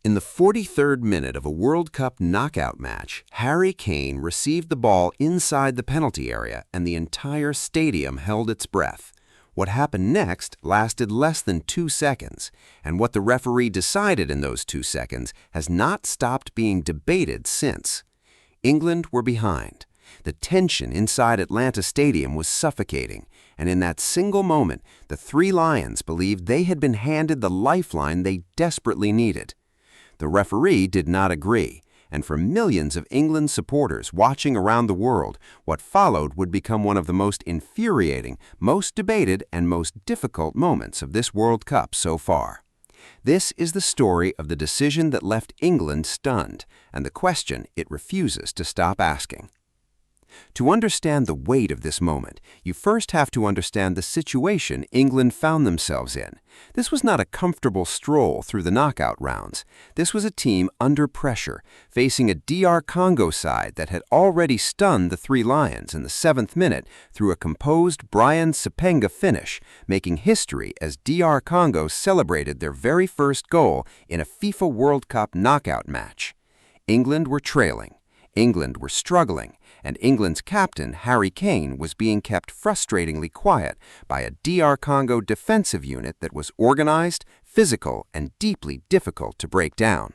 In the 43rd minute of a World Cup knockout match, Harry Kane received the ball inside the penalty area and the entire stadium held its breath. What happened next lasted less than 2 seconds, and what the referee decided in those 2 seconds has not stopped being debated since. England were behind. The tension inside Atlanta Stadium was suffocating, and in that single moment, the Three Lions believed they had been handed the lifeline they desperately needed. The referee did not agree, and for millions of England supporters watching around the world, what followed would become one of the most infuriating, most debated, and most difficult moments of this World Cup so far. This is the story of the decision that left England stunned, and the question it refuses to stop asking. To understand the weight of this moment, you first have to understand the situation England found themselves in. This was not a comfortable stroll through the knockout rounds. This was a team under pressure, facing a DR Congo side that had already stunned the Three Lions in the 7th minute through a composed Brian Sepenga finish, making history as DR Congo celebrated their very first goal in a FIFA World Cup knockout match. England were trailing. England were struggling, and England's captain, Harry Kane, was being kept frustratingly quiet by a DR Congo defensive unit that was organized, physical, and deeply difficult to break down.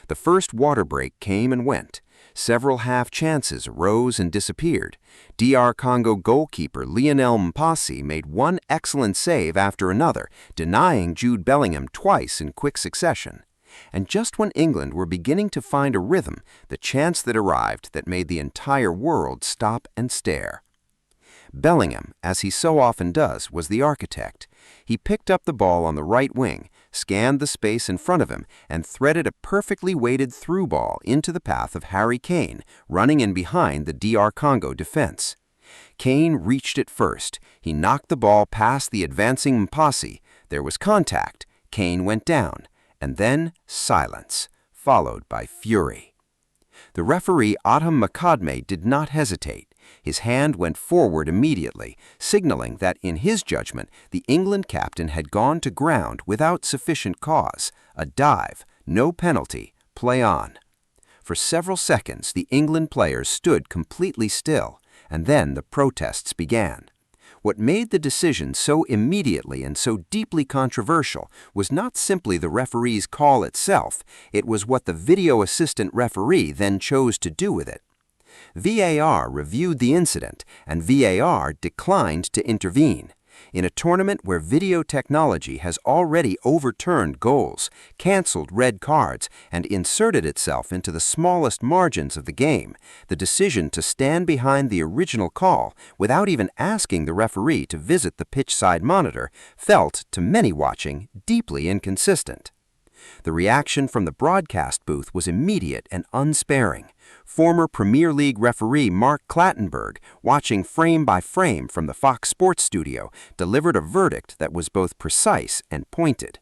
The first water break came and went. Several half chances arose and disappeared. DR Congo goalkeeper Lionel Mpasi made one excellent save after another, denying Jude Bellingham twice in quick succession. And just when England were beginning to find a rhythm, the chance that arrived that made the entire world stop and stare. Bellingham, as he so often does, was the architect. He picked up the ball on the right wing, scanned the space in front of him, and threaded a perfectly weighted through ball into the path of Harry Kane, running in behind the DR Congo defense. Kane reached it first. He knocked the ball past the advancing Mpasi. There was contact. Kane went down. And then silence, followed by fury. The referee Atam Makadme did not hesitate. His hand went forward immediately, signaling that, in his judgment, the England captain had gone to ground without sufficient cause. A dive, no penalty, play on. For several seconds, the England players stood completely still, and then the protests began. What made the decision so immediately and so deeply controversial was not simply the referee's call itself, it was what the video assistant referee then chose to do with it. VAR reviewed the incident, and VAR declined to intervene. In a tournament where video technology has already overturned goals, canceled red cards, and inserted itself into the smallest margins of the game, the decision to stand behind the original call without even asking the referee to visit the pitch-side monitor felt, to many watching, deeply inconsistent. The reaction from the broadcast booth was immediate and unsparing. Former Premier League referee Mark Clattenburg, watching frame by frame from the Fox Sports studio, delivered a verdict that was both precise and pointed.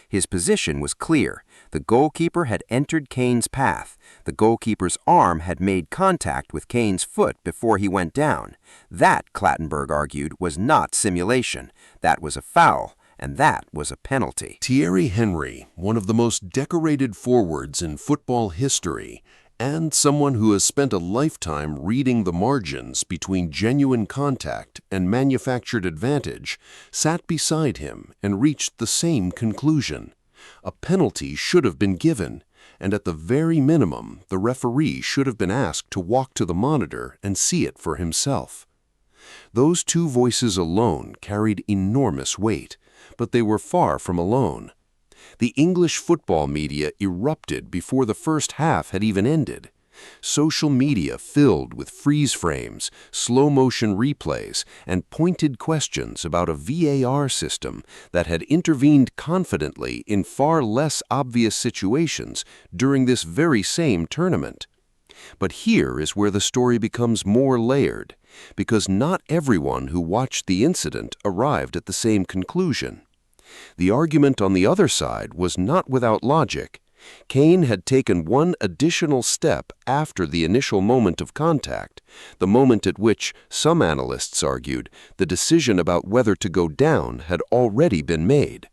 His position was clear. The goalkeeper had entered Kane's path. The goalkeeper's arm had made contact with Kane's foot before he went down. That, Clattenburg argued, was not simulation. That was a foul. And that was a penalty. Thierry Henry, one of the most decorated forwards in football history, and someone who has spent a lifetime reading the margins between genuine contact and manufactured advantage, sat beside him and reached the same conclusion. A penalty should have been given, and at the very minimum, the referee should have been asked to walk to the monitor and see it for himself. Those two voices alone carried enormous weight, but they were far from alone. The English football media erupted before the first half had even ended. Social media filled with freeze frames, slow-motion replays, and pointed questions about a VAR system that had intervened confidently in far less obvious situations during this very same tournament. But here is where the story becomes more layered, because not everyone who watched the incident arrived at the same conclusion. The argument on the other side was not without logic. Kane had taken one additional step after the initial moment of contact, the moment at which, some analysts argued, the decision about whether to go down had already been made.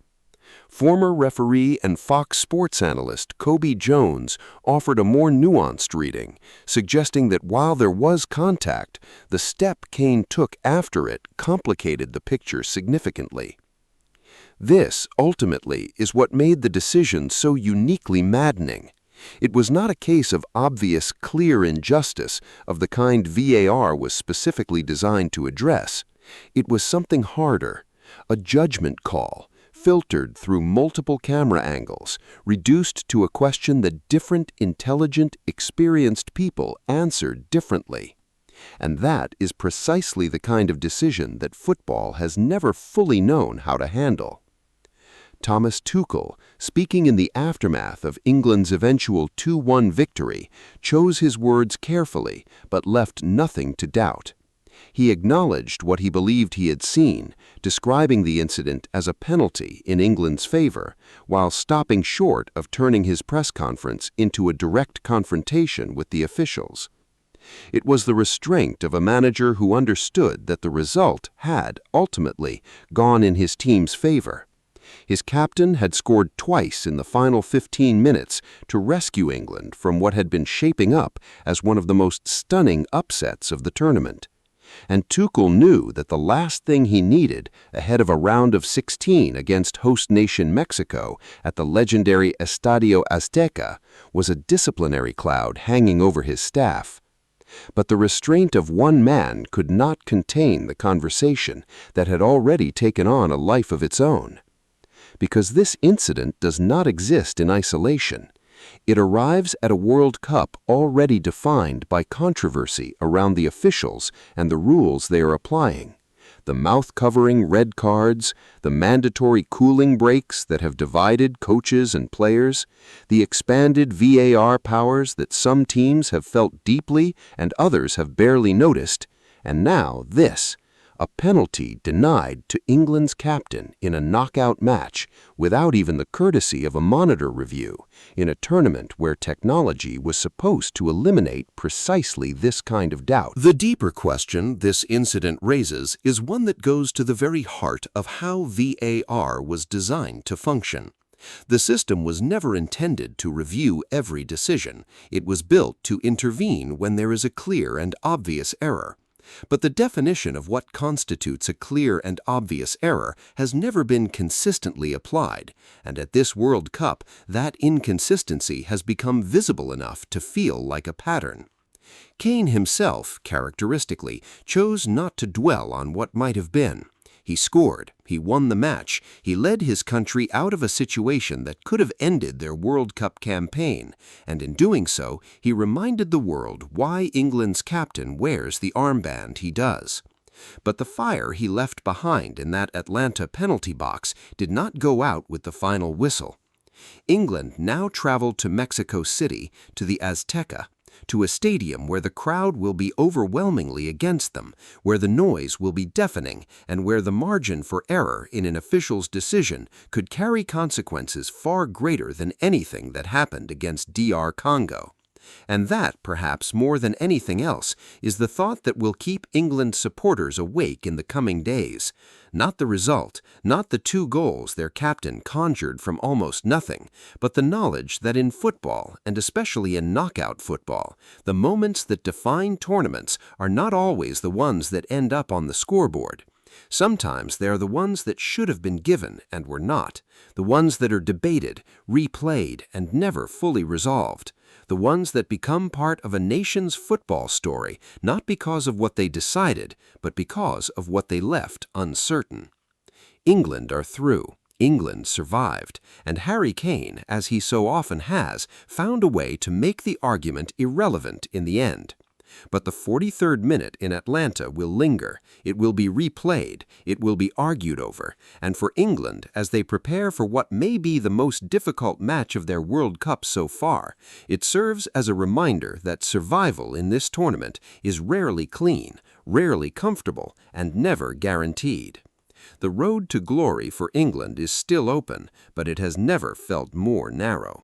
Former referee and Fox Sports analyst Kobe Jones offered a more nuanced reading, suggesting that while there was contact, the step Kane took after it complicated the picture significantly. This, ultimately, is what made the decision so uniquely maddening. It was not a case of obvious, clear injustice of the kind VAR was specifically designed to address. It was something harder, a judgment call, filtered through multiple camera angles, reduced to a question that different, intelligent, experienced people answered differently. And that is precisely the kind of decision that football has never fully known how to handle. Thomas Tuchel, speaking in the aftermath of England's eventual 2-1 victory, chose his words carefully but left nothing to doubt. He acknowledged what he believed he had seen, describing the incident as a penalty in England's favor, while stopping short of turning his press conference into a direct confrontation with the officials. It was the restraint of a manager who understood that the result had, ultimately, gone in his team's favor. His captain had scored twice in the final 15 minutes to rescue England from what had been shaping up as one of the most stunning upsets of the tournament. And Tuchel knew that the last thing he needed ahead of a round of 16 against host nation Mexico at the legendary Estadio Azteca was a disciplinary cloud hanging over his staff. But the restraint of one man could not contain the conversation that had already taken on a life of its own. Because this incident does not exist in isolation. It arrives at a World Cup already defined by controversy around the officials and the rules they are applying. The mouth-covering red cards, the mandatory cooling breaks that have divided coaches and players, the expanded VAR powers that some teams have felt deeply and others have barely noticed, and now this. A penalty denied to England's captain in a knockout match without even the courtesy of a monitor review in a tournament where technology was supposed to eliminate precisely this kind of doubt. The deeper question this incident raises is one that goes to the very heart of how VAR was designed to function. The system was never intended to review every decision. It was built to intervene when there is a clear and obvious error. But the definition of what constitutes a clear and obvious error has never been consistently applied, and at this World Cup, that inconsistency has become visible enough to feel like a pattern. Kane himself, characteristically, chose not to dwell on what might have been. He scored, he won the match, he led his country out of a situation that could have ended their World Cup campaign, and in doing so, he reminded the world why England's captain wears the armband he does. But the fire he left behind in that Atlanta penalty box did not go out with the final whistle. England now traveled to Mexico City, to the Azteca, to a stadium where the crowd will be overwhelmingly against them, where the noise will be deafening, and where the margin for error in an official's decision could carry consequences far greater than anything that happened against DR Congo. And that, perhaps more than anything else, is the thought that will keep England supporters awake in the coming days. Not the result, not the 2 goals their captain conjured from almost nothing, but the knowledge that in football, and especially in knockout football, the moments that define tournaments are not always the ones that end up on the scoreboard. Sometimes they are the ones that should have been given and were not, the ones that are debated, replayed, and never fully resolved. The ones that become part of a nation's football story, not because of what they decided, but because of what they left uncertain. England are through. England survived, and Harry Kane, as he so often has, found a way to make the argument irrelevant in the end. But the 43rd minute in Atlanta will linger, it will be replayed, it will be argued over, and for England, as they prepare for what may be the most difficult match of their World Cup so far, it serves as a reminder that survival in this tournament is rarely clean, rarely comfortable, and never guaranteed. The road to glory for England is still open, but it has never felt more narrow.